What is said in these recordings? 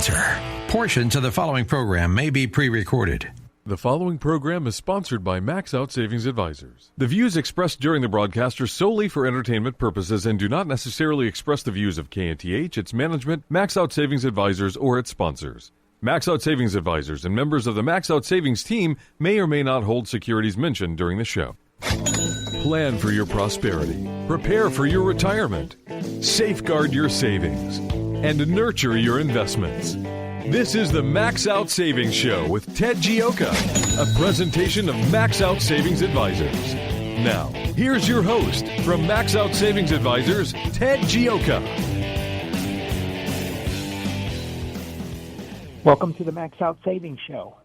sponsor. Portions of the following program may be pre-recorded. The following program is sponsored by Max Out Savings Advisors. The views expressed during the broadcast are solely for entertainment purposes and do not necessarily express the views of KNTH, its management, Max Out Savings Advisors, or its sponsors. Max Out Savings Advisors and members of the Max Out Savings team may or may not hold securities mentioned during the show. Plan for your prosperity. Prepare for your retirement. Safeguard your savings. And nurture your investments. This is the Max Out Savings Show with Ted Gioka, a presentation of Max Out Savings Advisors. Now, here's your host from Max Out Savings Advisors, Ted Gioka. Welcome to the Max Out Savings Show.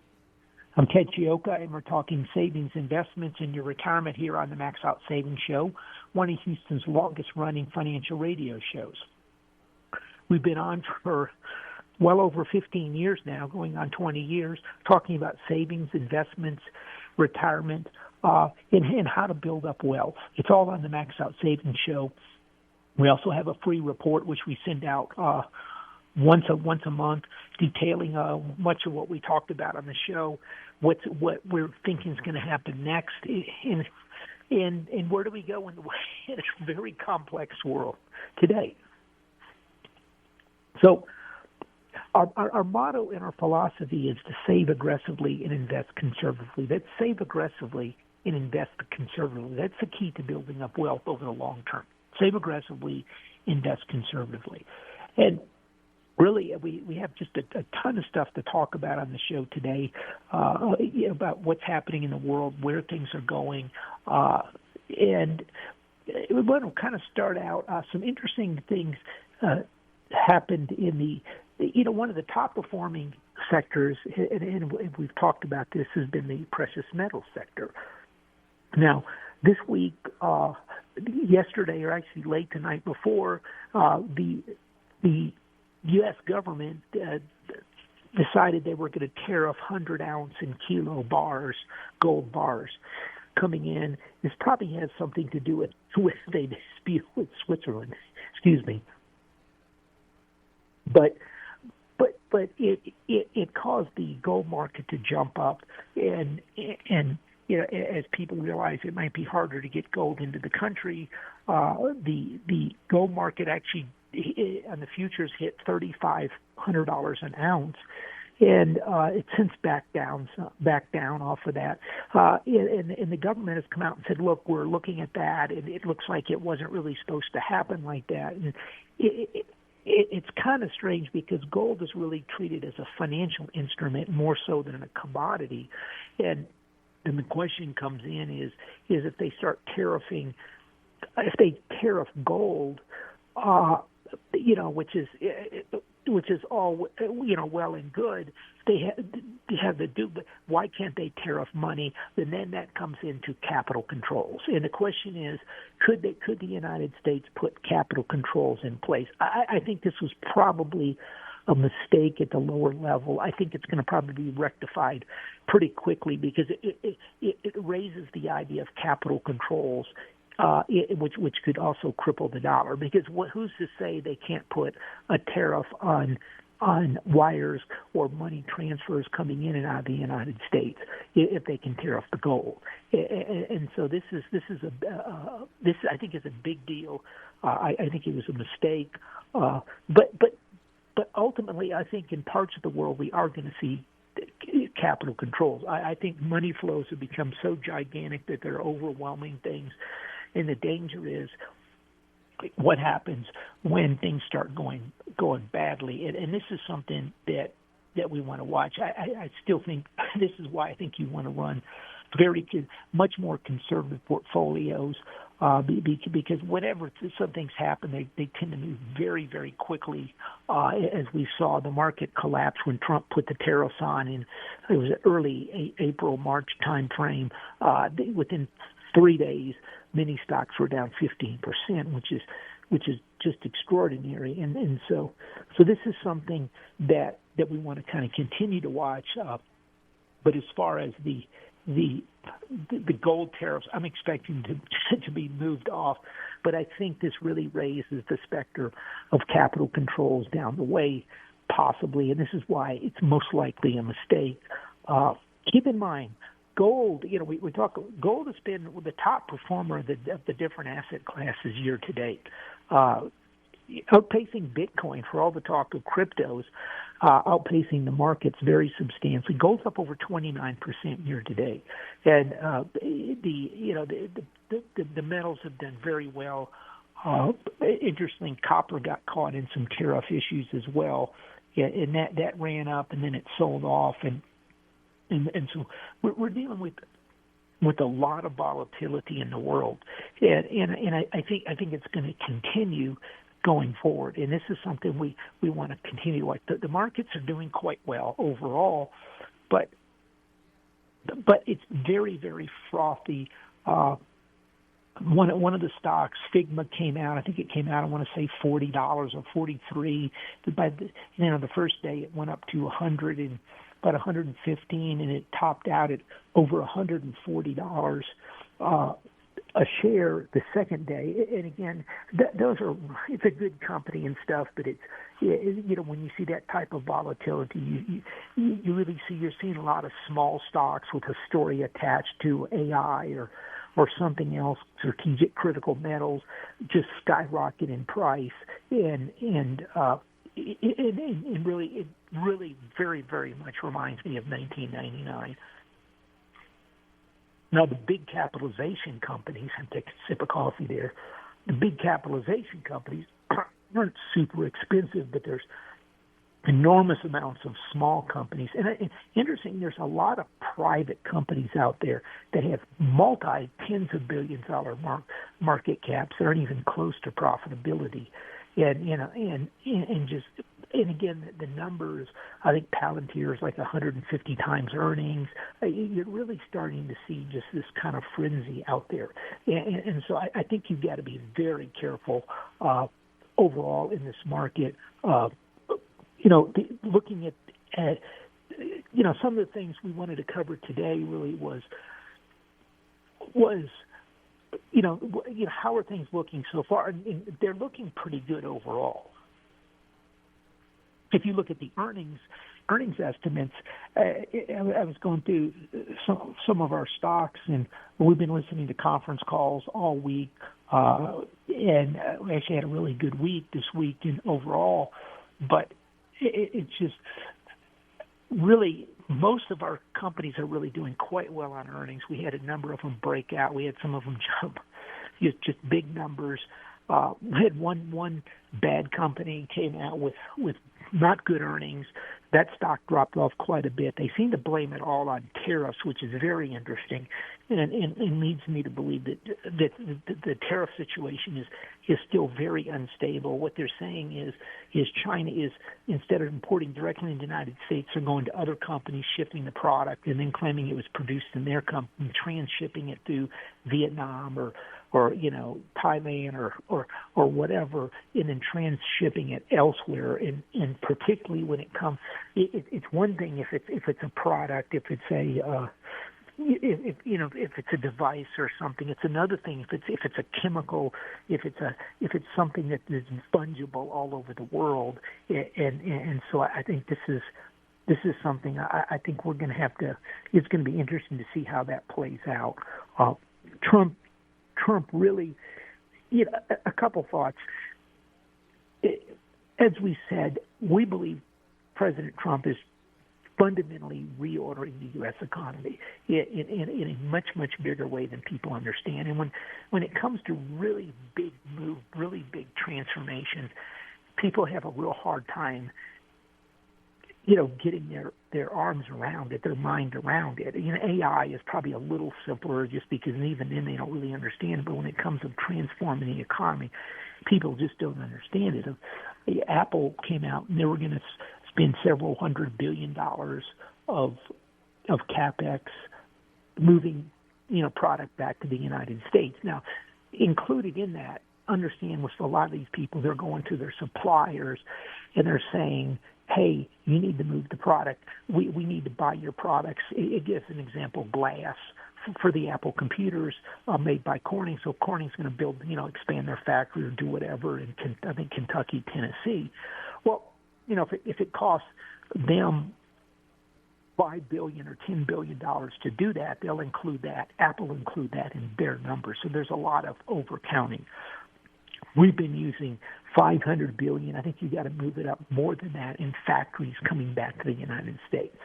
I'm Ted Gioka, and we're talking savings, investments, and your retirement here on the Max Out Savings Show, one of Houston's longest-running financial radio shows. We've been on for well over 15 years now, going on 20 years, talking about savings, investments, retirement, and how to build up wealth. It's all on the Max Out Savings Show. We also have a free report, which we send out once a month, detailing much of what we talked about on the show, what we're thinking is going to happen next, and where do we go in a very complex world today. So our motto and our philosophy is to save aggressively and invest conservatively. That's save aggressively and invest conservatively. That's the key to building up wealth over the long term. Save aggressively, invest conservatively. And really, we have just a ton of stuff to talk about on the show today about what's happening in the world, where things are going, and we want to kind of start out some interesting things happened in one of the top performing sectors, and we've talked about this, has been the precious metal sector. Now, this week, yesterday, or actually late the night before, the U.S. government decided they were going to tariff 100-ounce and kilo bars, gold bars, coming in. This probably has something to do with a dispute with Switzerland. Excuse me. But it caused the gold market to jump up, and as people realize it might be harder to get gold into the country, the gold market actually on the futures hit $3,500 an ounce, and it's since back down off of that. And the government has come out and said, look, we're looking at that, and it looks like it wasn't really supposed to happen like that. And it's kind of strange because gold is really treated as a financial instrument more so than a commodity. And then the question comes in is if they start tariffing, if they tariff gold, which is all well and good. They have to do, but why can't they tariff money? And then that comes into capital controls. And the question is, could the United States put capital controls in place? I think this was probably a mistake at the lower level. I think it's going to probably be rectified pretty quickly because it raises the idea of capital controls. Which could also cripple the dollar, because who's to say they can't put a tariff on wires or money transfers coming in and out of the United States if they can tariff the gold? And so this I think is a big deal. I think it was a mistake, but ultimately I think in parts of the world we are going to see capital controls. I think money flows have become so gigantic that they're overwhelming things. And the danger is what happens when things start going badly. And this is something that we want to watch. I still think this is why I think you want to run much more conservative portfolios because whenever some things happen, they tend to move very, very quickly. As we saw the market collapse when Trump put the tariffs on, and it was early April, March time frame. Within 3 days, many stocks were down 15%, which is just extraordinary. And so this is something that we want to kind of continue to watch. But as far as the gold tariffs, I'm expecting to be moved off. But I think this really raises the specter of capital controls down the way. possibly, and this is why it's most likely a mistake. Keep in mind, gold. We talk. Gold has been the top performer of the different asset classes year to date, outpacing Bitcoin for all the talk of cryptos, outpacing the markets very substantially. Gold's up over 29% year to date, and the metals have done very well. Interesting, copper got caught in some tariff issues as well, and that ran up and then it sold off, and so we're dealing with a lot of volatility in the world, and I think it's going to continue going forward, and this is something we want to continue. Like the markets are doing quite well overall, but it's very, very frothy. One of the stocks, Figma, came out. I think it came out, I want to say $40 or $43. By the first day it went up to about 115, and it topped out at over $140 a share the second day. And again, it's a good company and stuff, but when you see that type of volatility, you really you're seeing a lot of small stocks with a story attached to AI or something else, strategic critical metals, just skyrocket in price, and really, it really very, very much reminds me of 1999. Now, the big capitalization companies, and take a sip of coffee there, the big capitalization companies aren't super expensive, but there's enormous amounts of small companies. And interesting, there's a lot of private companies out there that have multi-tens of billions dollar market caps that aren't even close to profitability. And again, the numbers, I think Palantir is like 150 times earnings. You're really starting to see just this kind of frenzy out there. And so I think you've got to be very careful overall in this market. Looking at some of the things we wanted to cover today really was how are things looking so far? And they're looking pretty good overall. If you look at the earnings estimates, I was going through some of our stocks, and we've been listening to conference calls all week, and we actually had a really good week this week in overall, but it's just really most of our companies are really doing quite well on earnings. We had a number of them break out. We had some of them jump, just big numbers. We had one bad company came out with not good earnings. That stock dropped off quite a bit. They seem to blame it all on tariffs, which is very interesting, and leads me to believe that the tariff situation is still very unstable. What they're saying is China is, instead of importing directly into the United States, they're going to other companies, shipping the product, and then claiming it was produced in their company, transshipping it through Vietnam or Thailand or whatever, and then transshipping it elsewhere. And particularly when it comes, it's one thing if it's a product, if it's if it's a device or something. It's another thing if it's a chemical, if it's something that is fungible all over the world. And so I think this is something I think we're going to have to. It's going to be interesting to see how that plays out. Trump really, a couple thoughts. As we said, we believe President Trump is fundamentally reordering the U.S. economy in a much, much bigger way than people understand. And when it comes to really big move, really big transformations, people have a real hard time getting their arms around it, their mind around it. AI is probably a little simpler just because even then they don't really understand. But when it comes to transforming the economy, people just don't understand it. Apple came out and they were going to spend several $100 billion of CapEx moving, product back to the United States. Now, included in that, understand with a lot of these people, they're going to their suppliers and they're saying, hey, you need to move the product. We need to buy your products. It gives an example, glass for the Apple computers made by Corning. So Corning's going to build, expand their factory or do whatever in, I think, Kentucky, Tennessee. Well, if it costs them $5 billion or $10 billion to do that, they'll include that. Apple will include that in their numbers. So there's a lot of overcounting. We've been using $500 billion. I think you got to move it up more than that in factories coming back to the United States,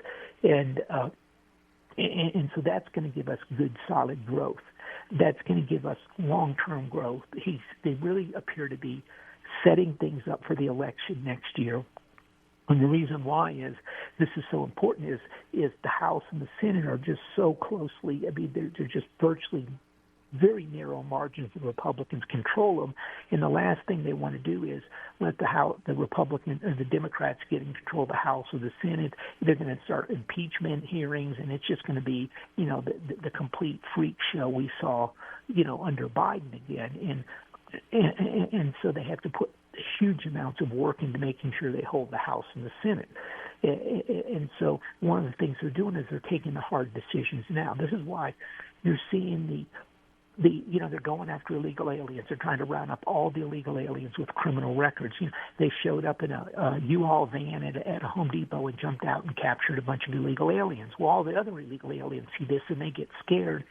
and so that's going to give us good, solid growth. That's going to give us long-term growth. They really appear to be setting things up for the election next year. And the reason why is this is so important is the House and the Senate are just so closely. I mean, they're just virtually very narrow margins. The Republicans control them, and the last thing they want to do is let the Republicans or the Democrats get in control of the House or the Senate. They're going to start impeachment hearings, and it's just going to be, the complete freak show we saw, under Biden again. And so they have to put huge amounts of work into making sure they hold the House and the Senate. And so one of the things they're doing is they're taking the hard decisions now. This is why you're seeing they're going after illegal aliens. They're trying to round up all the illegal aliens with criminal records. They showed up in a U-Haul van at a Home Depot and jumped out and captured a bunch of illegal aliens. Well, all the other illegal aliens see this and they get scared.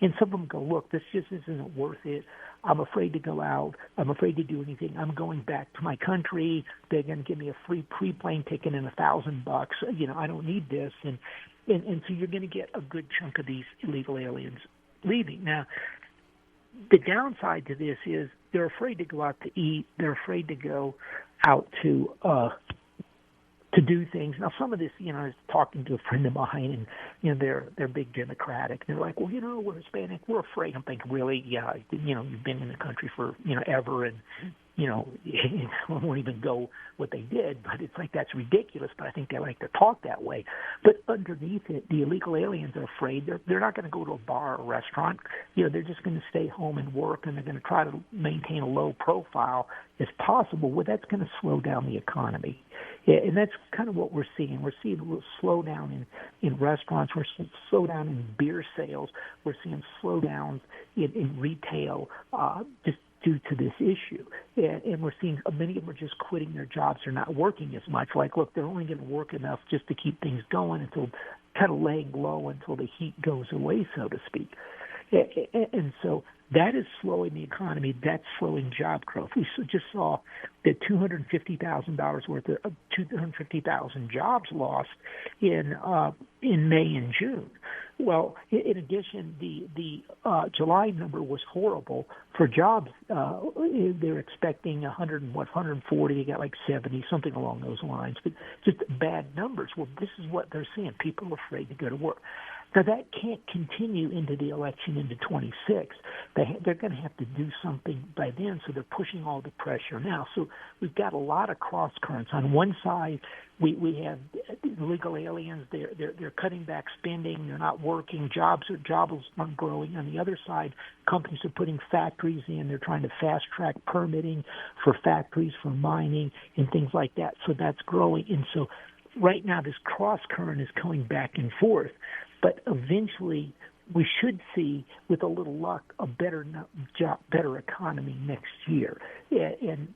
And some of them go, look, this just isn't worth it. I'm afraid to go out. I'm afraid to do anything. I'm going back to my country. They're going to give me a free pre-plane ticket and $1,000. I don't need this. And so you're going to get a good chunk of these illegal aliens leaving. Now, the downside to this is they're afraid to go out to eat. They're afraid to go out to do things. Now, some of this, I was talking to a friend of mine, and they're big Democratic. They're like, well, we're Hispanic. We're afraid. I'm thinking, really? Yeah, you've been in the country for ever, and I won't even go what they did, but it's like that's ridiculous. But I think they like to talk that way. But underneath it, the illegal aliens are afraid. They're not going to go to a bar or a restaurant. They're just going to stay home and work, and they're going to try to maintain a low profile as possible. Well, that's going to slow down the economy. Yeah, and that's kind of what we're seeing. We're seeing a little slowdown in restaurants. We're seeing slowdown in beer sales. We're seeing slowdowns in retail just due to this issue. And we're seeing many of them are just quitting their jobs. They're not working as much. Like, look, they're only going to work enough just to keep things going until kind of laying low until the heat goes away, so to speak. And so that is slowing the economy. That's slowing job growth. We just saw that $250,000 worth of 250,000 jobs lost in May and June. Well, in addition, the July number was horrible for jobs. They're expecting 140. They got like 70, something along those lines. But just bad numbers. Well, this is what they're seeing. People are afraid to go to work. Now, that can't continue into the election into 26. They're going to have to do something by then, so they're pushing all the pressure now. So we've got a lot of cross currents. On one side, we have illegal aliens. They're cutting back spending. They're not working. Jobs aren't growing. On the other side, companies are putting factories in. They're trying to fast-track permitting for factories, for mining, and things like that. So that's growing. And so right now, this cross current is going back and forth. But eventually, we should see, with a little luck, a better economy next year.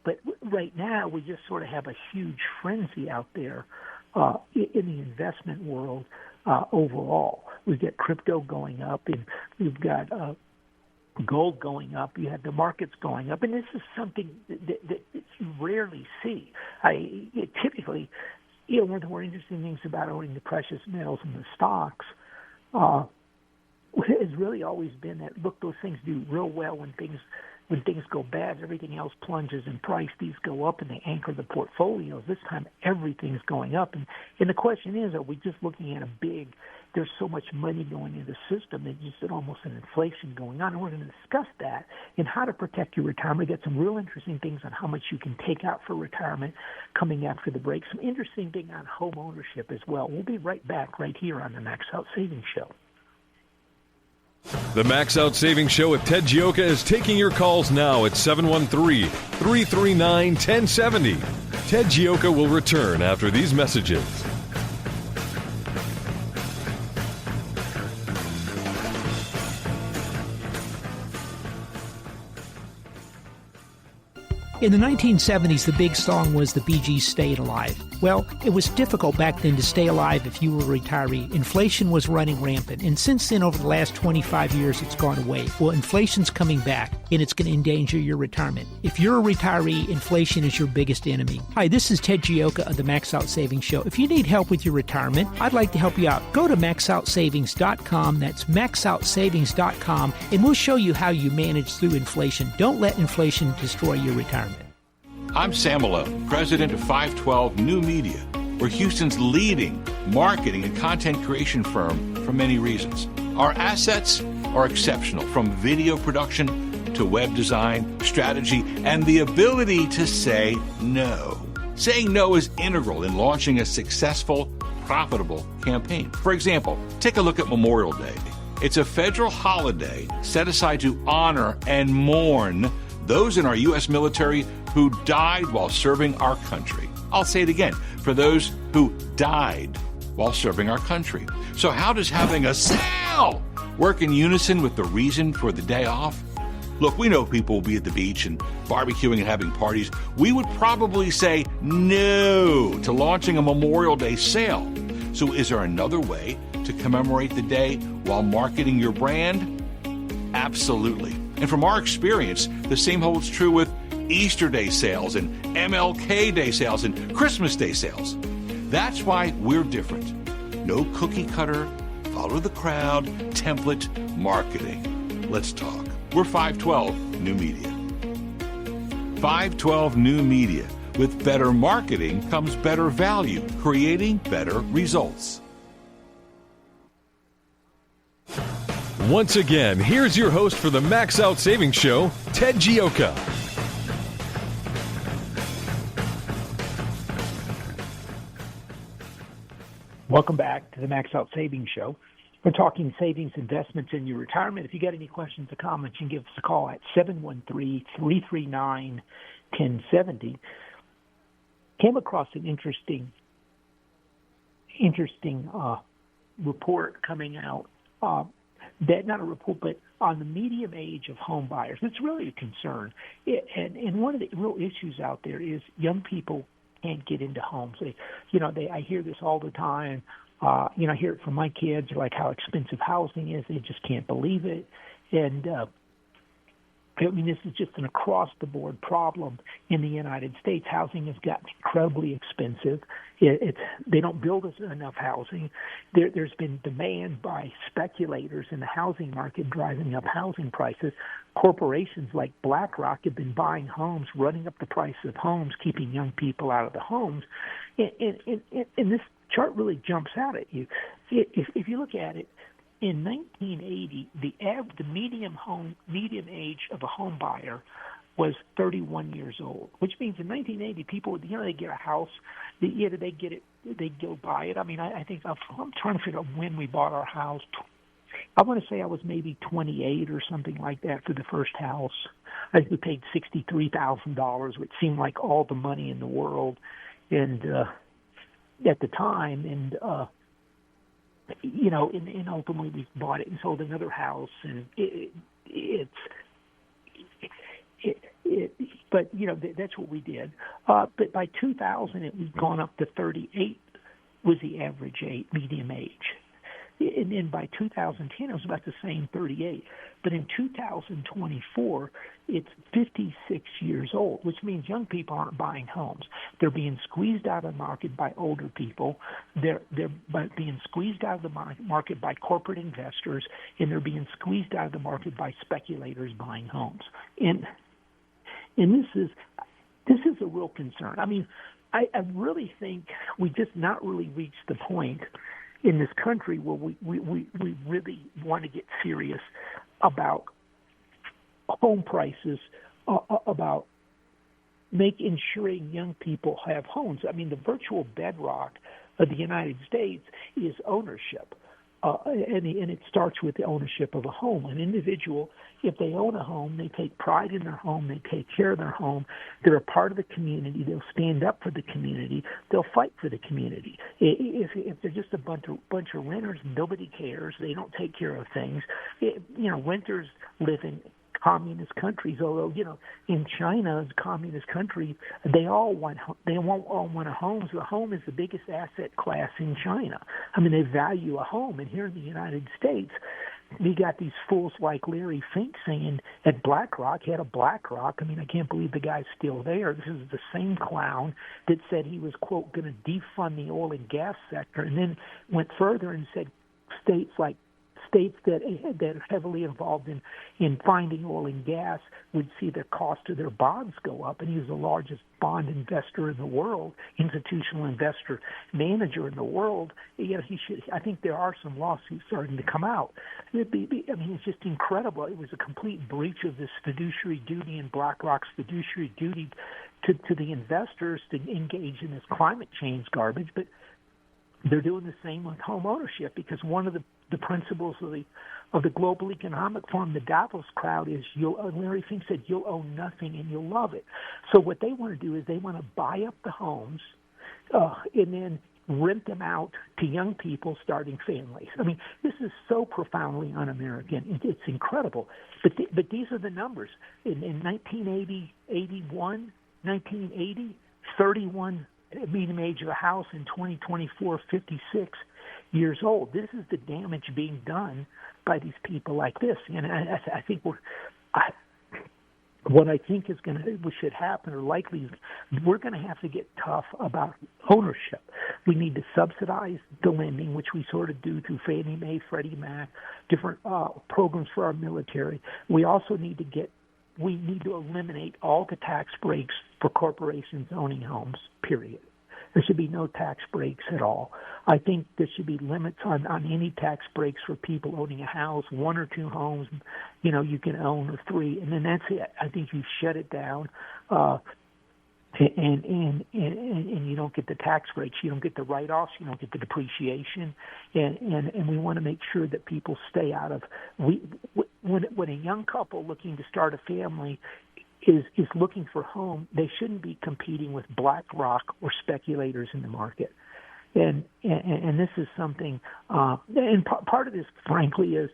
But right now, we just sort of have a huge frenzy out there in the investment world overall. We've got crypto going up, and we've got gold going up. You have the markets going up, and this is something that you rarely see. Typically, one of the more interesting things about owning the precious metals and the stocks has really always been that, look, those things do real well when things go bad. Everything else plunges in price. These go up, and they anchor the portfolios. This time, everything's going up. And the question is, are we just looking at there's so much money going into the system that just almost an inflation going on? And we're going to discuss that and how to protect your retirement. We got some real interesting things on how much you can take out for retirement coming after the break. Some interesting thing on home ownership as well. We'll be right back right here on the Max Out Savings Show. The Max Out Savings Show with Ted Gioka is taking your calls now at 713-339-1070. Ted Gioka will return after these messages. In the 1970s, the big song was the Bee Gees' Stayed Alive. Well, it was difficult back then to stay alive if you were a retiree. Inflation was running rampant, and since then, over the last 25 years, it's gone away. Well, inflation's coming back, and it's going to endanger your retirement. If you're a retiree, inflation is your biggest enemy. Hi, this is Ted Gioka of the Max Out Savings Show. If you need help with your retirement, I'd like to help you out. Go to maxoutsavings.com. That's maxoutsavings.com, and we'll show you how you manage through inflation. Don't let inflation destroy your retirement. I'm Sam Malone, president of 512 New Media. We're Houston's leading marketing and content creation firm for many reasons. Our assets are exceptional, from video production to web design, strategy, and the ability to say no. Saying no is integral in launching a successful, profitable campaign. For example, take a look at Memorial Day. It's a federal holiday set aside to honor and mourn those in our U.S. military who died while serving our country. I'll say it again, for those who died while serving our country. So how does having a sale work in unison with the reason for the day off? Look, we know people will be at the beach and barbecuing and having parties. We would probably say no to launching a Memorial Day sale. So is there another way to commemorate the day while marketing your brand? Absolutely. And from our experience, the same holds true with Easter Day sales and MLK Day sales and Christmas Day sales. That's why we're different. No cookie cutter, follow the crowd, template marketing. Let's talk. We're 512 New Media. 512 New Media. With better marketing comes better value, creating better results. Once again, here's your host for the Max Out Savings Show, Ted Gioka. Welcome back to the Max Out Savings Show. We're talking savings, investments in your retirement. If you got any questions or comments, you can give us a call at 713-339-1070. Came across an interesting report coming out. That not a report, but on the medium age of home buyers. It's really a concern. And one of the real issues out there is young people can't get into homes. I hear this all the time. I hear it from my kids, like how expensive housing is. They just can't believe it. And this is just an across-the-board problem in the United States. Housing has gotten incredibly expensive. They don't build us enough housing. There's been demand by speculators in the housing market driving up housing prices. Corporations like BlackRock have been buying homes, running up the price of homes, keeping young people out of the homes. And this chart really jumps out at you. If you look at it, in 1980, the median age of a home buyer was 31 years old, which means in 1980, people would, they get a house, either they get it, they go buy it. I mean, I think I'm trying to figure out when we bought our house. I want to say I was maybe 28 or something like that for the first house. I think we paid $63,000, which seemed like all the money in the world, and at the time, and ultimately we bought it and sold another house, and that's what we did. But by 2000, it was gone up to 38 was the average median age. And then by 2010, it was about the same, 38. But in 2024, it's 56 years old, which means young people aren't buying homes. They're being squeezed out of the market by older people. They're being squeezed out of the market by corporate investors, and they're being squeezed out of the market by speculators buying homes. And this is a real concern. I mean, I really think we just not really reached the point in this country where we really want to get serious about home prices, about ensuring young people have homes. I mean, the virtual bedrock of the United States is ownership. And it starts with the ownership of a home. An individual, if they own a home, they take pride in their home, they take care of their home, they're a part of the community, they'll stand up for the community, they'll fight for the community. If they're just a bunch of renters, nobody cares, they don't take care of things. Renters live in communist countries. Although, in China, as a communist country, they all want a home. So the home is the biggest asset class in China. I mean, they value a home. And here in the United States, we got these fools like Larry Fink saying at BlackRock, he had a BlackRock. I mean, I can't believe the guy's still there. This is the same clown that said he was, quote, going to defund the oil and gas sector, and then went further and said states that are heavily involved in finding oil and gas would see the cost of their bonds go up. And he was the largest bond investor in the world, institutional investor manager in the world. He should. I think there are some lawsuits starting to come out. It's just incredible. It was a complete breach of this fiduciary duty and BlackRock's fiduciary duty to the investors to engage in this climate change garbage. But they're doing the same with home ownership, because one of the principles of the Global Economic Forum, the Davos crowd, is Larry Fink said, you'll own nothing and you'll love it. So what they want to do is they want to buy up the homes and then rent them out to young people starting families. I mean, this is so profoundly un-American. It's incredible. But these are the numbers. In 1980, 31 median age of a house. In 2024, 56 years old. This is the damage being done by these people like this. And I think what I think should happen, or likely, we're going to have to get tough about ownership. We need to subsidize the lending, which we sort of do through Fannie Mae, Freddie Mac, different programs for our military. We also need to eliminate all the tax breaks for corporations owning homes, period. There should be no tax breaks at all. I think there should be limits on any tax breaks for people owning a house, 1 or 2 homes, you can own, or 3, and then that's it. I think you shut it down, and you don't get the tax breaks, you don't get the write-offs, you don't get the depreciation, and we want to make sure that people stay out of. When a young couple looking to start a family is looking for a home, they shouldn't be competing with BlackRock or speculators in the market. And this is something, and part of this, frankly, is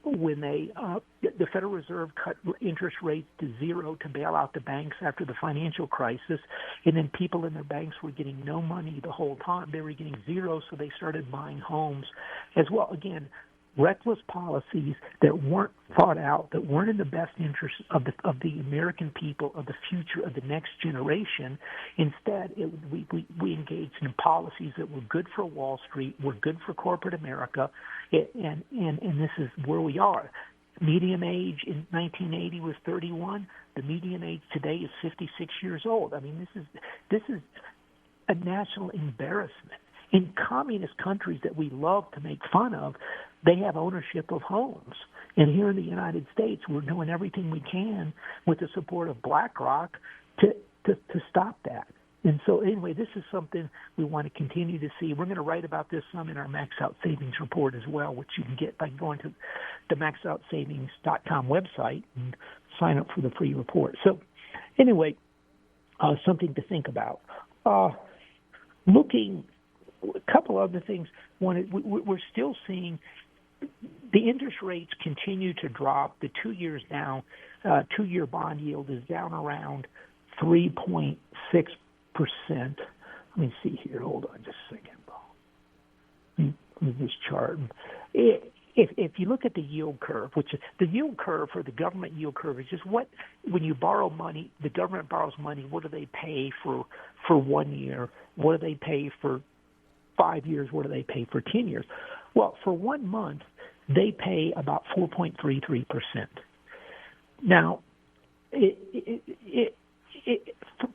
when the Federal Reserve cut interest rates to 0 to bail out the banks after the financial crisis, and then people in their banks were getting no money the whole time. They were getting 0, so they started buying homes as well. Again, reckless policies that weren't thought out, that weren't in the best interest of the American people, of the future of the next generation. Instead, we engaged in policies that were good for Wall Street, were good for corporate America, and this is where we are. Median age in 1980 was 31. The median age today is 56 years old. I mean, this is a national embarrassment. In communist countries that we love to make fun of, they have ownership of homes. And here in the United States, we're doing everything we can with the support of BlackRock to stop that. And so anyway, this is something we want to continue to see. We're going to write about this some in our Max Out Savings report as well, which you can get by going to the maxoutsavings.com website and sign up for the free report. So anyway, something to think about. A couple other things. One, we're still seeing the interest rates continue to drop. The 2 years now, 2-year bond yield is down around 3.6%. Let me see here. Hold on just a second. Let me just chart. If you look at the yield curve, which is the yield curve for the government yield curve is just when you borrow money, the government borrows money, what do they pay for 1 year? What do they pay for 5 years? What do they pay for 10 years? Well, for 1 month, they pay about 4.33%. Now,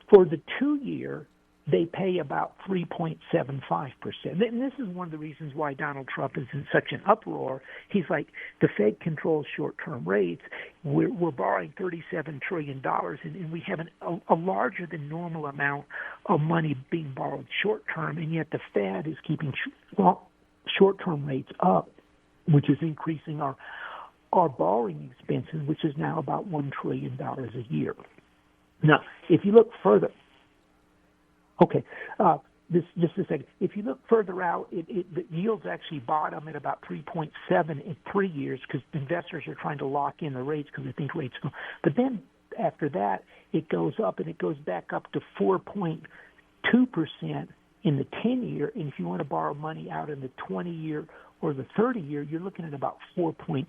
for the 2 year, they pay about 3.75%. And this is one of the reasons why Donald Trump is in such an uproar. He's like, the Fed controls short-term rates. We're borrowing $37 trillion, and we have a larger than normal amount of money being borrowed short-term, and yet the Fed is keeping short-term rates up, which is increasing our borrowing expenses, which is now about $1 trillion a year. Now, if you look further, just a second. If you look further out, the yields actually bottom at about 3.7 in 3 years because investors are trying to lock in the rates because they think rates go. But then after that, it goes up, and it goes back up to 4.2% in the 10-year. And if you want to borrow money out in the 20-year or the 30-year, you're looking at about 4.8%.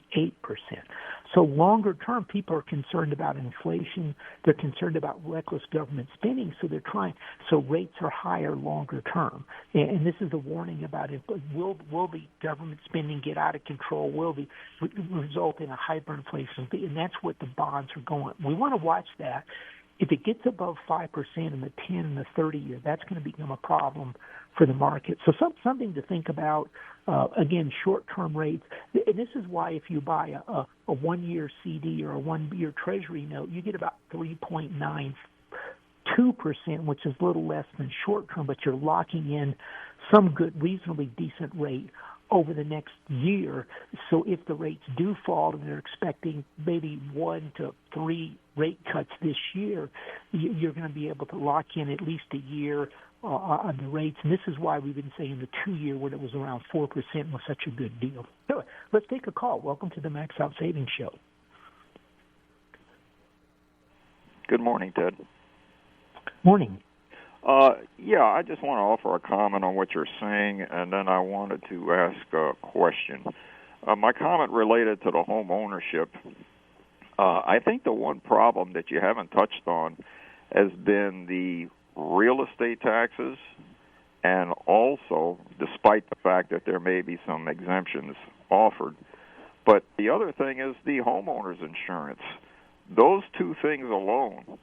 So longer term, people are concerned about inflation. They're concerned about reckless government spending, so they're trying. So rates are higher longer term. And this is a warning about it. Will the government spending get out of control? Will the result in a hyperinflation? And that's what the bonds are going. We want to watch that. If it gets above 5% in the 10 and the 30-year, that's going to become a problem for the market. So something to think about. Again, short-term rates. And this is why if you buy a 1-year CD or a 1-year Treasury note, you get about 3.92%, which is a little less than short-term, but you're locking in some good, reasonably decent rate over the next year. So if the rates do fall and they're expecting maybe 1 to 3 rate cuts this year, you're going to be able to lock in at least a year on the rates. And this is why we've been saying the 2-year when it was around 4% was such a good deal. So let's take a call. Welcome to the Max Out Savings Show. Good morning, Ted. Morning. Yeah, I just want to offer a comment on what you're saying, and then I wanted to ask a question. My comment related to the home ownership. I think the one problem that you haven't touched on has been the real estate taxes, and also, despite the fact that there may be some exemptions offered, but the other thing is the homeowner's insurance. Those two things alone,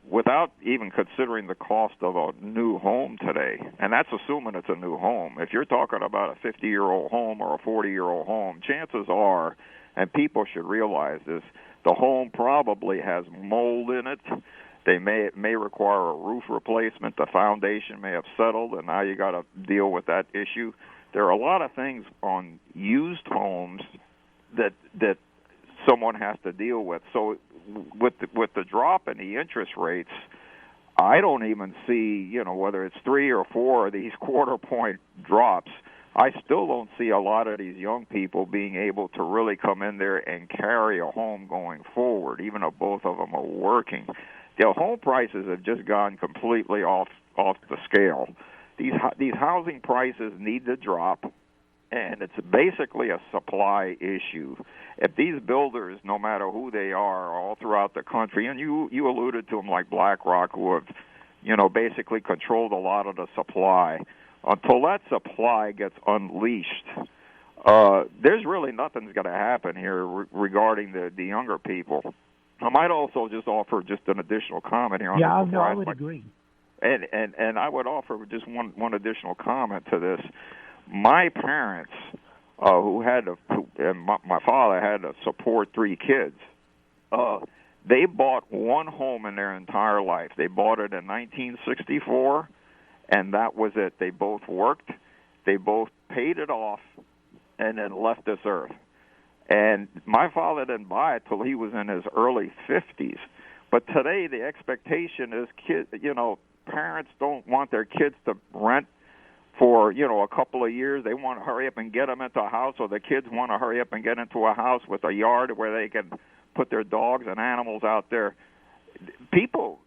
without even considering the cost of a new home today, and that's assuming it's a new home. If you're talking about a 50-year-old home or a 40-year-old home, chances are, and people should realize this, the home probably has mold in it. They may require a roof replacement. The foundation may have settled, and now you got to deal with that issue. There are a lot of things on used homes that someone has to deal with. So with the drop in the interest rates, I don't even see, whether it's 3 or 4 of these quarter-point drops, I still don't see a lot of these young people being able to really come in there and carry a home going forward, even though both of them are working. The home prices have just gone completely off the scale. These housing prices need to drop, and it's basically a supply issue. If these builders, no matter who they are, all throughout the country, and you alluded to them like BlackRock, who have, basically controlled a lot of the supply, until that supply gets unleashed, there's really nothing's going to happen here regarding the younger people. I might also just offer just an additional comment here. I would agree. And I would offer just one additional comment to this. My parents, my father had to support 3 kids. They bought one home in their entire life. They bought it in 1964, and that was it. They both worked, they both paid it off, and then left this earth. And my father didn't buy it till he was in his early 50s. But today the expectation is, parents don't want their kids to rent for, a couple of years. They want to hurry up and get them into a house, or the kids want to hurry up and get into a house with a yard where they can put their dogs and animals out there. People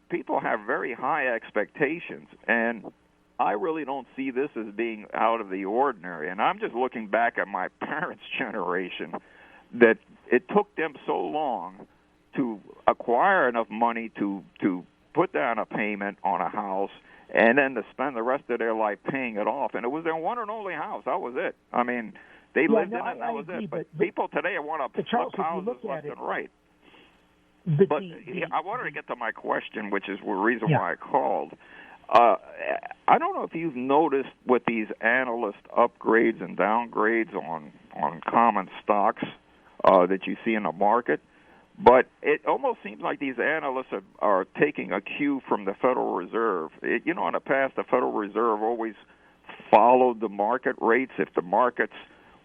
have very high expectations, and I really don't see this as being out of the ordinary. And I'm just looking back at my parents' generation, that it took them so long to acquire enough money to put down a payment on a house and then to spend the rest of their life paying it off. And it was their one and only house. That was it. I mean, they lived in it, and that was it. But people today want to flip houses left and right. But I wanted to get to my question, which is the reason why I called. I don't know if you've noticed with these analyst upgrades and downgrades on common stocks that you see in the market, but it almost seems like these analysts are taking a cue from the Federal Reserve. In the past, the Federal Reserve always followed the market rates. If the markets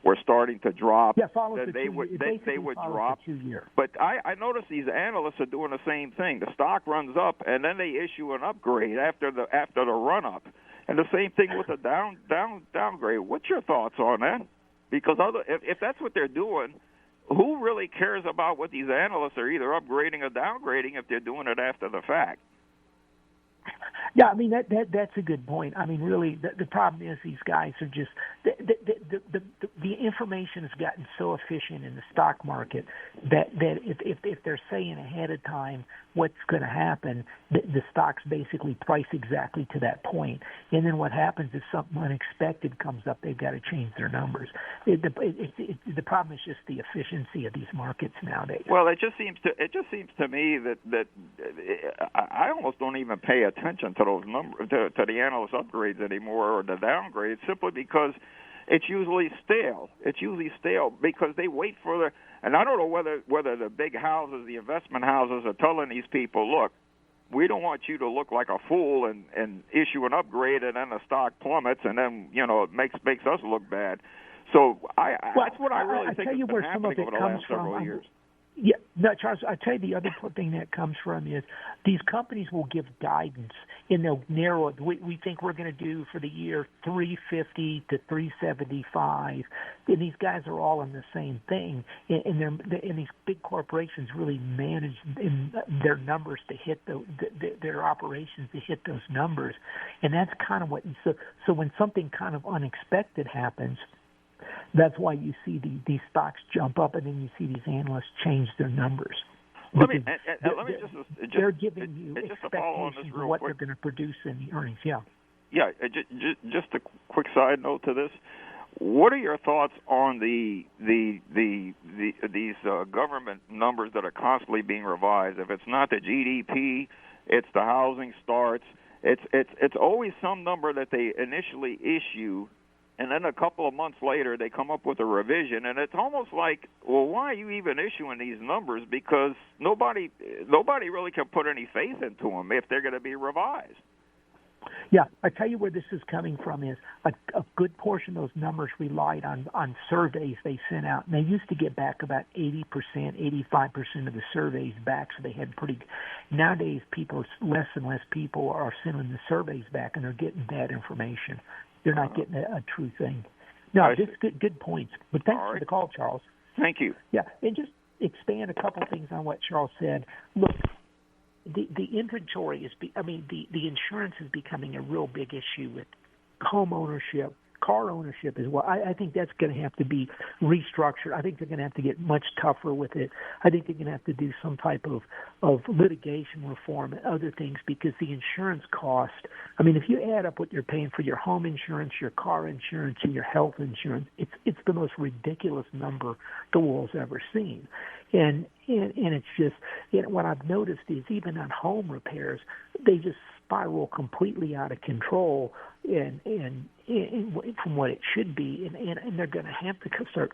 were starting to drop, they would drop. But I notice these analysts are doing the same thing. The stock runs up, and then they issue an upgrade after the run up. And the same thing with the downgrade. What's your thoughts on that? Because if that's what they're doing, who really cares about what these analysts are either upgrading or downgrading if they're doing it after the fact? Yeah, I mean that's a good point. I mean, really, the problem is these guys are just the information has gotten so efficient in the stock market that if they're saying ahead of time what's going to happen, the stocks basically price exactly to that point. And then what happens is something unexpected comes up, they've got to change their numbers. The problem is just the efficiency of these markets nowadays. Well, it just seems to me that I almost don't even pay attention to those numbers, to the analyst upgrades anymore or the downgrades, simply because it's usually stale. It's usually stale because they wait for the. And I don't know whether the big houses, the investment houses, are telling these people, look, we don't want you to look like a fool and issue an upgrade, and then the stock plummets, and then it makes us look bad. So that's what I really think has been happening over the last several years. Yeah, no, Charles, I tell you the other thing that comes from is these companies will give guidance and they'll narrow it. We think we're going to do for the year 350 to 375, and these guys are all in the same thing. And these big corporations really manage their numbers to hit their operations to hit those numbers, and that's kind of what. So when something kind of unexpected happens, that's why you see these stocks jump up, and then you see these analysts change their numbers. They're giving you expectations of what they're going to produce in the earnings. Yeah. Yeah. Just a quick side note to this. What are your thoughts on these government numbers that are constantly being revised? If it's not the GDP, it's the housing starts. It's always some number that they initially issue. And then a couple of months later, they come up with a revision, and it's almost like, well, why are you even issuing these numbers? Because nobody really can put any faith into them if they're going to be revised. Yeah, I tell you where this is coming from is a good portion of those numbers relied on surveys they sent out. And they used to get back about 80%, 85% of the surveys back, so they had pretty. Nowadays, less and less people are sending the surveys back, and they're getting bad information. They're not getting a true thing. No, just good points. But thanks for the call, Charles. Thank you. Yeah, and just expand a couple things on what Charles said. Look, the inventory the insurance is becoming a real big issue with home ownership, car ownership as well. I think that's going to have to be restructured. I think they're going to have to get much tougher with it. I think they're going to have to do some type of litigation reform and other things, because the insurance cost, if you add up what you're paying for your home insurance, your car insurance, and your health insurance, it's the most ridiculous number the world's ever seen. And it's just, what I've noticed is even on home repairs, they just spiral completely out of control and from what it should be, and they're going to have to start.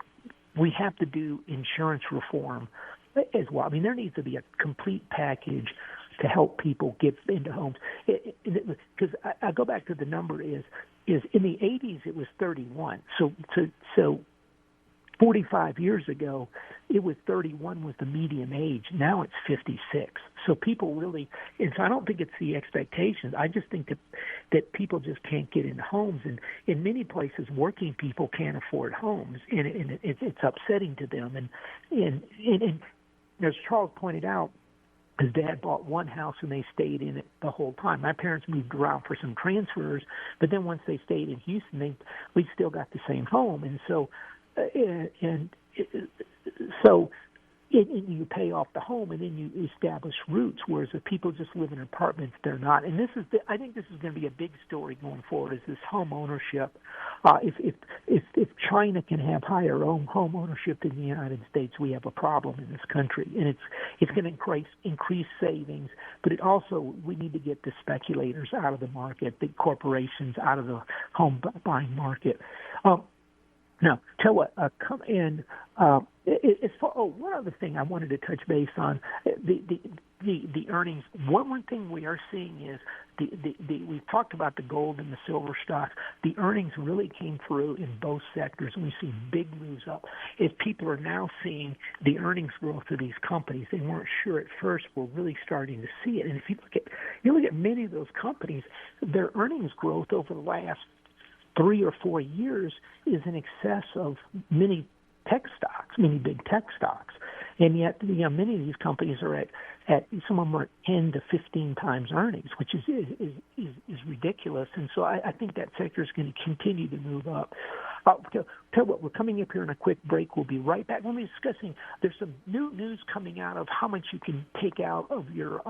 We have to do insurance reform as well. There needs to be a complete package to help people get into homes. Because I go back to the number is in the 80s it was 31. So 45 years ago, it was 31 was the median age. Now it's 56. So people really, and so I don't think it's the expectations. I just think that people just can't get into homes. And in many places, working people can't afford homes, and it's upsetting to them. And as Charles pointed out, his dad bought one house and they stayed in it the whole time. My parents moved around for some transfers, but then once they stayed in Houston, we still got the same home. And so, you pay off the home and then you establish roots, whereas if people just live in apartments, they're not. And I think this is going to be a big story going forward, is this home ownership. If China can have higher home ownership than the United States, we have a problem in this country. And it's going to increase savings, but we need to get the speculators out of the market, the corporations out of the home buying market. Now, tell what, one other thing I wanted to touch base on. the earnings. One thing we are seeing is we've talked about the gold and the silver stocks. The earnings really came through in both sectors, and we see big moves up. If people are now seeing the earnings growth of these companies, they weren't sure at first. We're really starting to see it. And if you look at many of those companies, their earnings growth over the last 3 or 4 years is in excess of many big tech stocks. And yet, many of these companies are at some of them are 10 to 15 times earnings, which is ridiculous. And so I think that sector is going to continue to move up. Tell you what, we're coming up here on a quick break. We'll be right back. We'll be discussing. There's some new news coming out of how much you can take out of your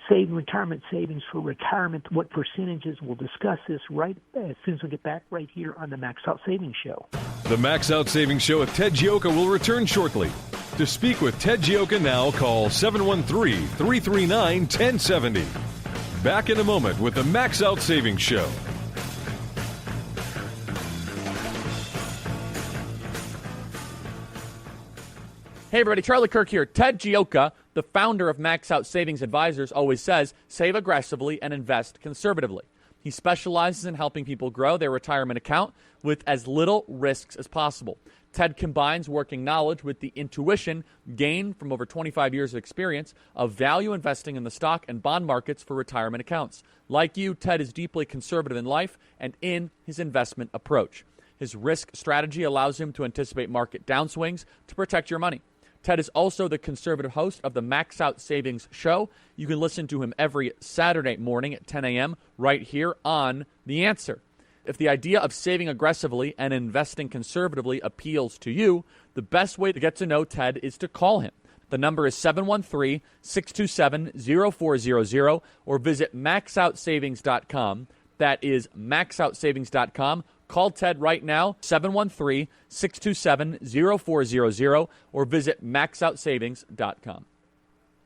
retirement savings for retirement. What percentages? We'll discuss this right as soon as we get back right here on the Max Out Savings Show. The Max Out Savings Show with Ted Gioka will return shortly. To speak with Ted Gioka now, call 713-339-1070. Back in a moment with the Max Out Savings Show. Hey everybody, Charlie Kirk here. Ted Gioka, the founder of Max Out Savings Advisors, always says, save aggressively and invest conservatively. He specializes in helping people grow their retirement account with as little risks as possible. Ted combines working knowledge with the intuition gained from over 25 years of experience of value investing in the stock and bond markets for retirement accounts. Like you, Ted is deeply conservative in life and in his investment approach. His risk strategy allows him to anticipate market downswings to protect your money. Ted is also the conservative host of the Max Out Savings Show. You can listen to him every Saturday morning at 10 a.m. right here on The Answer. If the idea of saving aggressively and investing conservatively appeals to you, the best way to get to know Ted is to call him. The number is 713-627-0400 or visit maxoutsavings.com. That is maxoutsavings.com. Call Ted right now, 713-627-0400 or visit maxoutsavings.com.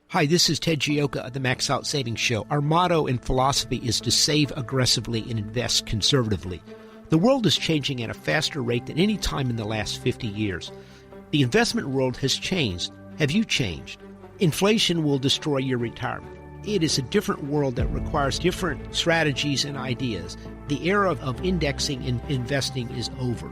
Hi, this is Ted Gioka of the Max Out Savings Show. Our motto and philosophy is to save aggressively and invest conservatively. The world is changing at a faster rate than any time in the last 50 years. The investment world has changed. Have you changed? Inflation will destroy your retirement. It is a different world that requires different strategies and ideas. The era of indexing and investing is over.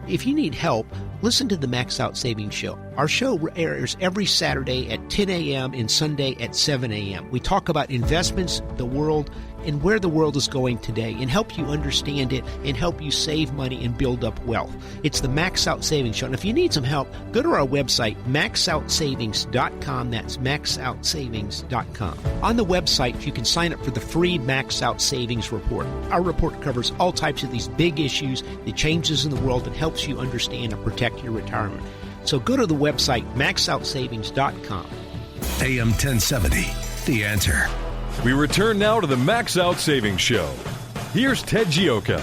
If you need help, listen to the Max Out Savings Show. Our show airs every Saturday at 10 a.m. and Sunday at 7 a.m. We talk about investments, the world, and where the world is going today, and help you understand it and help you save money and build up wealth. It's the Max Out Savings Show. And if you need some help, go to our website, maxoutsavings.com. That's maxoutsavings.com. On the website, you can sign up for the free Max Out Savings Report. Our report covers all types of these big issues, the changes in the world, and helps you understand and protect your retirement. So go to the website, maxoutsavings.com. AM 1070, The Answer. We return now to the Max Out Savings Show. Here's Ted Gioka.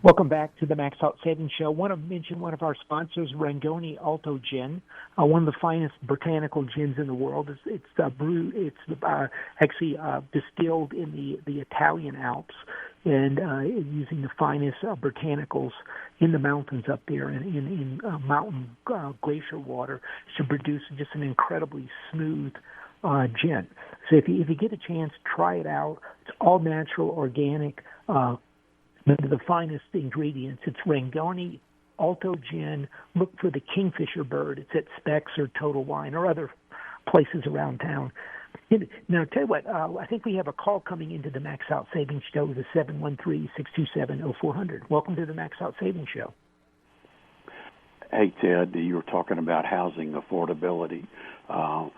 Welcome back to the Max Out Savings Show. I want to mention one of our sponsors, Rangoni Alto Gin, one of the finest botanical gins in the world. It's actually distilled in the Italian Alps and using the finest botanicals in the mountains up there in mountain glacier water to produce just an incredibly smooth gin. So if you get a chance, try it out. It's all natural, organic, the finest ingredients. It's Rangoni Alto Gin. Look for the Kingfisher bird. It's at Specs or Total Wine or other places around town. Now, tell you what, I think we have a call coming into the Max Out Savings Show, the 713-627-0400. Welcome to the Max Out Savings Show. Hey, Ted, you were talking about housing affordability. I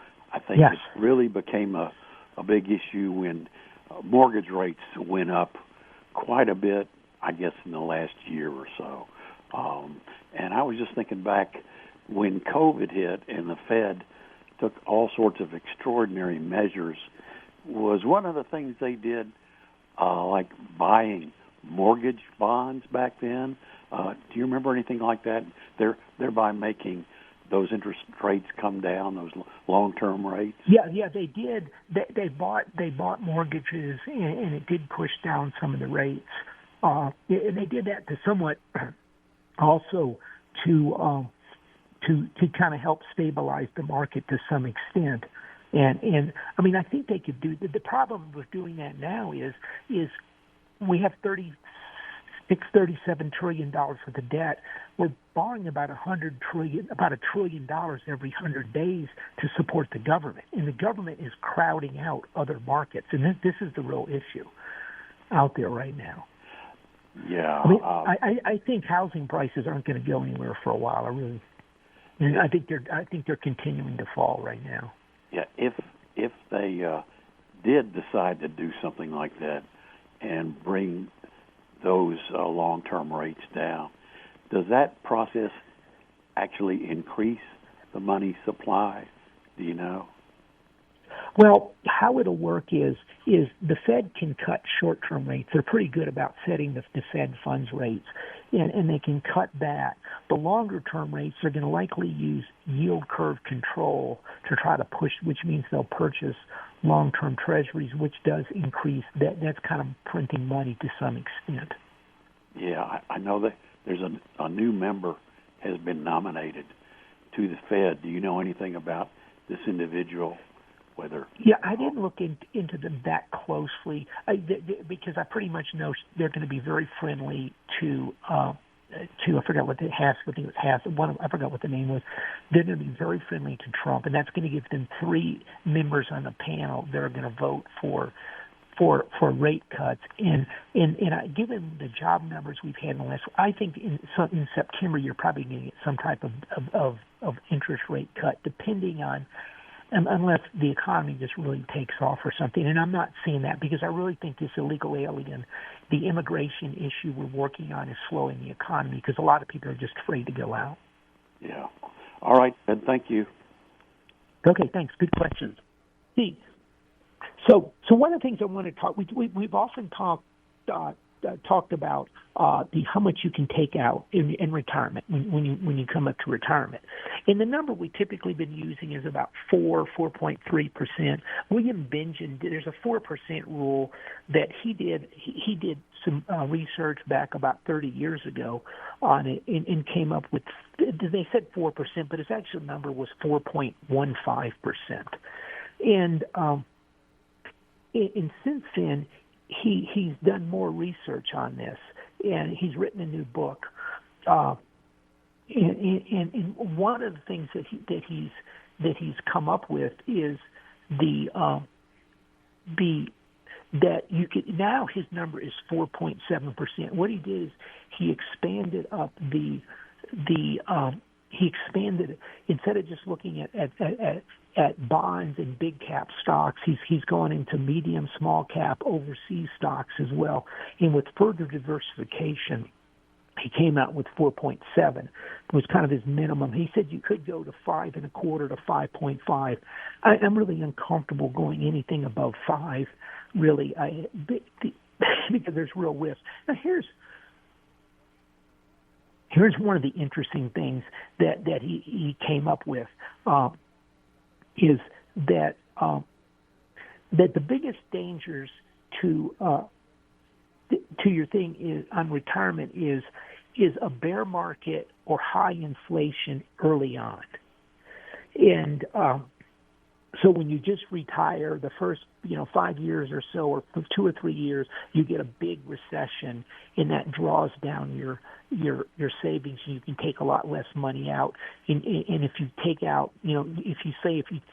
think Yes. It really became a big issue when mortgage rates went up quite a bit, I guess, in the last year or so. And I was just thinking back when COVID hit and the Fed took all sorts of extraordinary measures, was one of the things they did like buying mortgage bonds back then? Do you remember anything like that? Thereby making those interest rates come down, those long-term rates? Yeah, they did. They bought mortgages, and it did push down some of the rates. And they did that to somewhat also to to kind of help stabilize the market to some extent. And I mean, I think they could do. The problem with doing that now is we have $37 trillion worth of debt. We're borrowing about $1 trillion every 100 days to support the government, and the government is crowding out other markets, and this is the real issue out there right now. Yeah, I mean, I think housing prices aren't going to go anywhere for a while. I think they're continuing to fall right now. Yeah, if they did decide to do something like that and bring those long-term rates down, does that process actually increase the money supply? Do you know? Well, how it'll work is the Fed can cut short-term rates. They're pretty good about setting the Fed funds rates, and they can cut that. The longer-term rates are going to likely use yield curve control to try to push, which means they'll purchase long-term treasuries, which does increase that. That's kind of printing money to some extent. Yeah, I know that there's a new member has been nominated to the Fed. Do you know anything about this individual? Yeah, I didn't look into them that closely because I pretty much know they're going to be very friendly to I forgot what I think it was Haas. I forgot what the name was. They're going to be very friendly to Trump, and that's going to give them 3 members on the panel that are going to vote for rate cuts. And given the job numbers we've had in the last, I think in September you're probably going to get some type of interest rate cut, depending on. Unless the economy just really takes off or something. And I'm not seeing that because I really think this illegal alien, the immigration issue we're working on is slowing the economy because a lot of people are just afraid to go out. Yeah. All right, Ed, thank you. Okay, thanks. Good questions. See, so one of the things I want to talk, we've often talked about how much you can take out in retirement when you come up to retirement, and the number we typically been using is about 4.3%. William Benjamin, there's a 4% rule that he did some research back about 30 years ago on it and came up with. They said 4%, but his actual number was 4.15%, and since then. He's done more research on this, and he's written a new book. And one of the things that he's come up with is that you could now his number is 4.7%. What he did is he expanded up he expanded instead of just looking at bonds and big cap stocks, he's gone into medium, small cap, overseas stocks as well. And with further diversification, he came out with 4.7. It was kind of his minimum. He said you could go to 5.25 to 5.5. I'm really uncomfortable going anything above 5, really, because there's real risk. Now Here's one of the interesting things that he came up with is that the biggest dangers to your thing is on retirement is a bear market or high inflation early on, and so when you just retire, the first 5 years or so, or 2 or 3 years, you get a big recession, and that draws down your savings. You can take a lot less money out, and if you take out, if you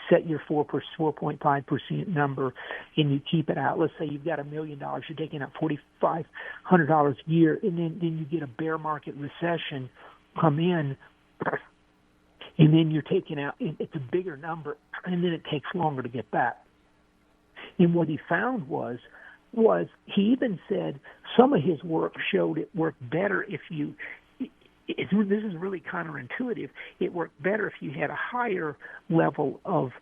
set your 4.5% number, and you keep it out, let's say you've got $1 million, you're taking out $4,500 a year, and then you get a bear market recession come in. And then you're taking out, it's a bigger number, and then it takes longer to get back. And what he found was he even said some of his work showed it worked better if you, this is really counterintuitive, it worked better if you had a higher level of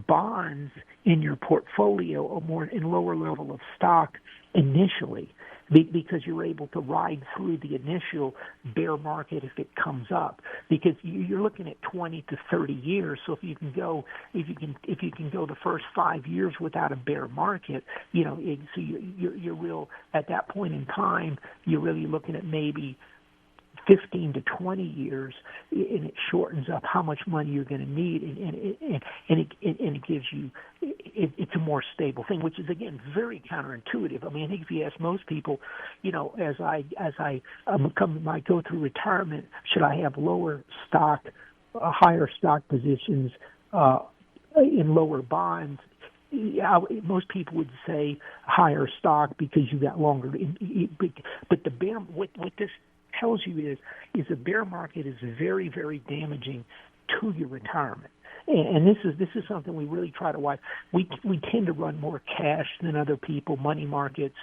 bonds in your portfolio or more in lower level of stock initially, because you're able to ride through the initial bear market if it comes up, because you're looking at 20 to 30 years. So if you can go the first 5 years without a bear market, so you're real at that point in time, you're really looking at maybe 15 to 20 years, and it shortens up how much money you're going to need, and it gives you it's a more stable thing, which is again very counterintuitive. I mean, I think if you ask most people, as I go through retirement, should I have lower stock, higher stock positions in lower bonds? Most people would say higher stock because you got longer. But what this tells you is a bear market is very, very damaging to your retirement. And this is something we really try to watch. We tend to run more cash than other people, money markets.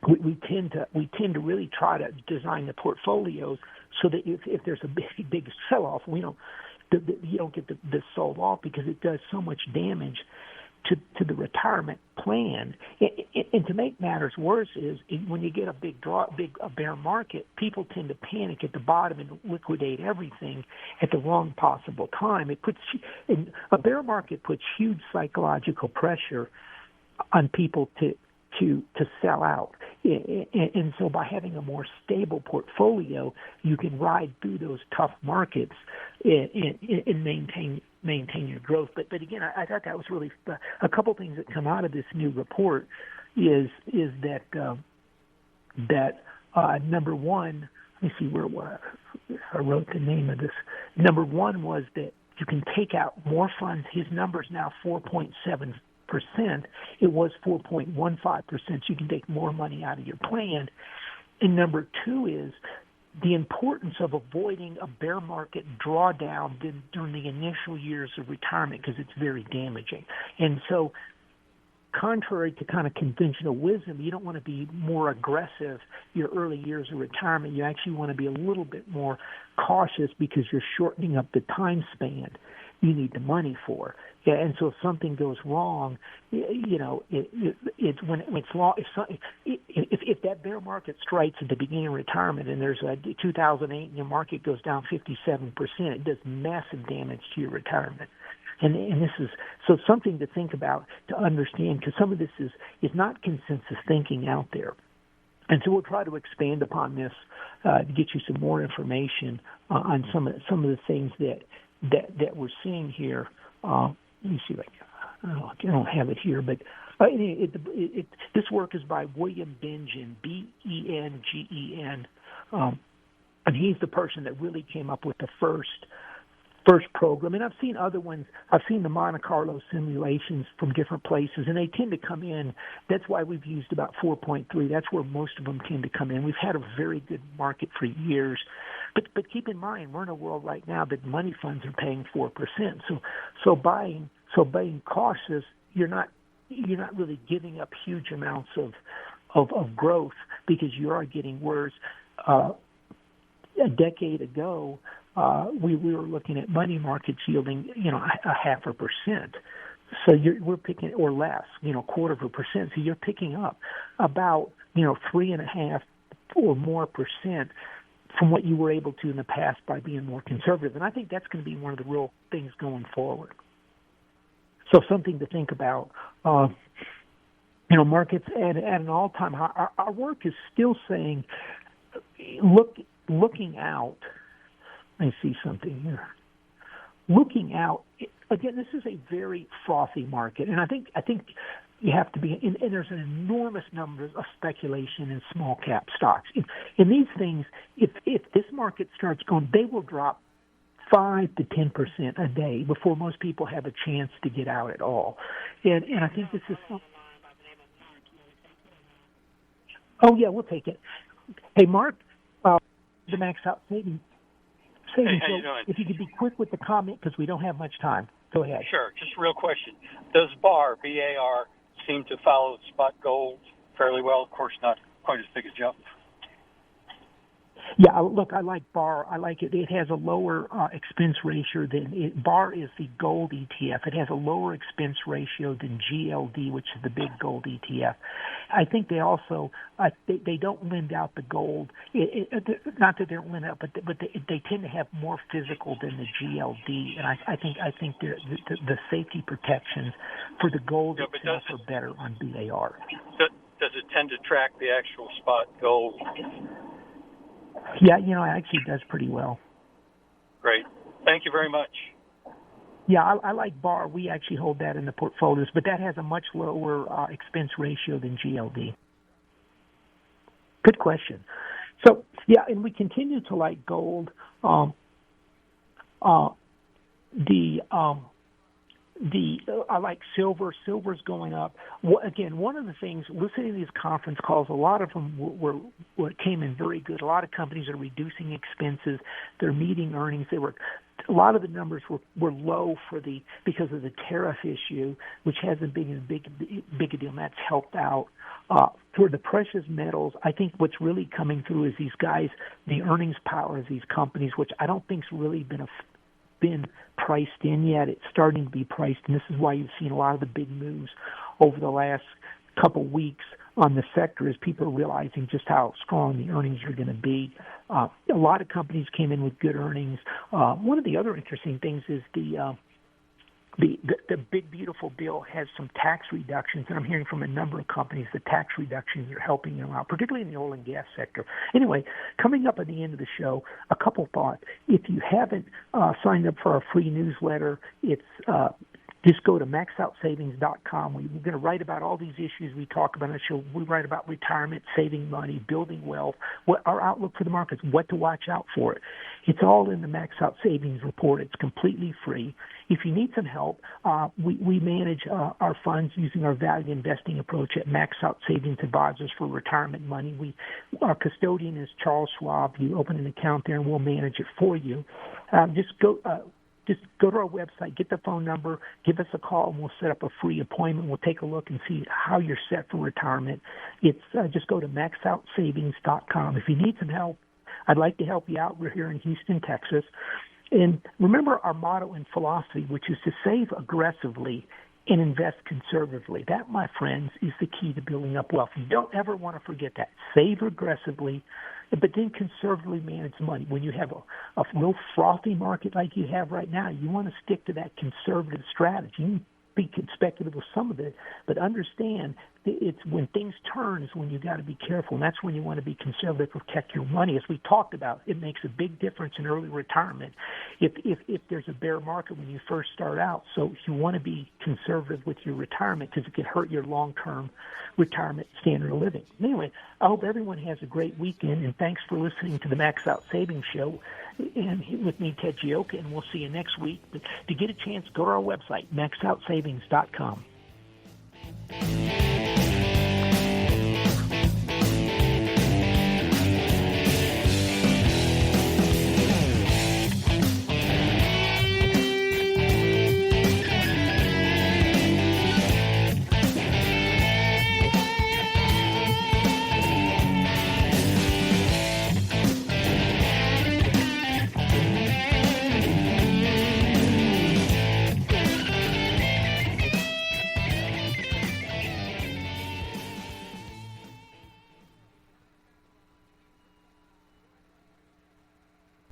We tend to really try to design the portfolios so that if there's a big sell-off, you don't get this sold off because it does so much damage to the retirement plan. And to make matters worse is when you get a bear market, people tend to panic at the bottom and liquidate everything at the wrong possible time. A bear market puts huge psychological pressure on people to sell out. And so by having a more stable portfolio, you can ride through those tough markets and maintain your growth. But again, I thought that was really a couple things that come out of this new report is that number one, let me see where I wrote the name of this. Number one was that you can take out more funds. His number's now 4.7%. It was 4.15%. So you can take more money out of your plan. And number two is the importance of avoiding a bear market drawdown during the initial years of retirement because it's very damaging. And so contrary to kind of conventional wisdom, you don't want to be more aggressive your early years of retirement. You actually want to be a little bit more cautious because you're shortening up the time span you need the money for. Yeah, and so if something goes wrong, it's when it's long. If that bear market strikes at the beginning of retirement and there's a 2008 and your market goes down 57%, it does massive damage to your retirement. And this is so something to think about, to understand, because some of this is not consensus thinking out there. And so we'll try to expand upon this to get you some more information on some of the things that we're seeing here. Let me see if I don't have it here, but this work is by William Bengen, Bengen, and he's the person that really came up with the first program. And I've seen other ones. I've seen the Monte Carlo simulations from different places, and they tend to come in. That's why we've used about 4.3. That's where most of them tend to come in. We've had a very good market for years. But keep in mind, we're in a world right now that money funds are paying 4%. So being cautious, you're not really giving up huge amounts of growth because you are getting worse. A decade ago, we were looking at money markets yielding, 0.5%. So we're picking, or less, 0.25%. So you're picking up about 3.5 or more percent from what you were able to in the past by being more conservative. And I think that's going to be one of the real things going forward. So something to think about. Markets at an all-time high. Our work is still saying, looking out. Let me see something here. Looking out, again, this is a very frothy market, and I think you have to be. And there's an enormous number of speculation in small cap stocks. In these things, if this market starts going, they will drop 5 to 10% a day before most people have a chance to get out at all. And I think this is. Oh yeah, we'll take it. Hey, Mark, the Max Out Savings. Hey, how you doing? If you could be quick with the comment because we don't have much time. Go ahead. Sure. Just a real question. Does BAR, B-A-R, seem to follow spot gold fairly well? Of course, not quite as big a jump. Yeah, look, I like BAR. I like it. It has a lower expense ratio than BAR is the gold ETF. It has a lower expense ratio than GLD, which is the big gold ETF. I think they also they don't lend out the gold. Not that they don't lend out, but they tend to have more physical than the GLD. And I think the safety protections for the gold itself are better on BAR. Does it tend to track the actual spot gold? Yeah, it actually does pretty well. Great. Thank you very much. Yeah, I like BAR. We actually hold that in the portfolios, but that has a much lower expense ratio than GLD. Good question. So, yeah, and we continue to like gold. I like silver. Silver's going up. Again, one of the things, listening to these conference calls, a lot of them came in very good. A lot of companies are reducing expenses. They're meeting earnings. A lot of the numbers were low because of the tariff issue, which hasn't been as big a deal, and that's helped out. For the precious metals, I think what's really coming through is these guys, the earnings power of these companies, which I don't think's really been priced in yet. It's starting to be priced, and this is why you've seen a lot of the big moves over the last couple weeks on the sector as people are realizing just how strong the earnings are going to be. A lot of companies came in with good earnings. One of the other interesting things is the big beautiful bill has some tax reductions, and I'm hearing from a number of companies the tax reductions are helping them out, particularly in the oil and gas sector. Anyway, coming up at the end of the show, a couple thoughts. If you haven't signed up for our free newsletter, it's just go to maxoutsavings.com. We're going to write about all these issues we talk about on the show. We write about retirement, saving money, building wealth, what our outlook for the markets, what to watch out for. It's all in the Max Out Savings report. It's completely free. If you need some help, we manage our funds using our value investing approach at Max Out Savings Advisors for retirement money. Our custodian is Charles Schwab. You open an account there, and we'll manage it for you. Just go to our website, get the phone number, give us a call, and we'll set up a free appointment. We'll take a look and see how you're set for retirement. It's just go to maxoutsavings.com. If you need some help, I'd like to help you out. We're here in Houston, Texas. And remember our motto and philosophy, which is to save aggressively and invest conservatively. That, my friends, is the key to building up wealth. You don't ever want to forget that. Save aggressively, but then conservatively manage money. When you have a real frothy market like you have right now, you want to stick to that conservative strategy. You can be speculative with some of it, but understand it's when things turn is when you got to be careful, and that's when you want to be conservative, protect your money. As we talked about, it makes a big difference in early retirement if there's a bear market when you first start out. So you want to be conservative with your retirement because it could hurt your long-term retirement standard of living. Anyway, I hope everyone has a great weekend, and thanks for listening to the Max Out Savings Show and with me, Ted Gioka, and we'll see you next week. But to get a chance, go to our website, maxoutsavings.com.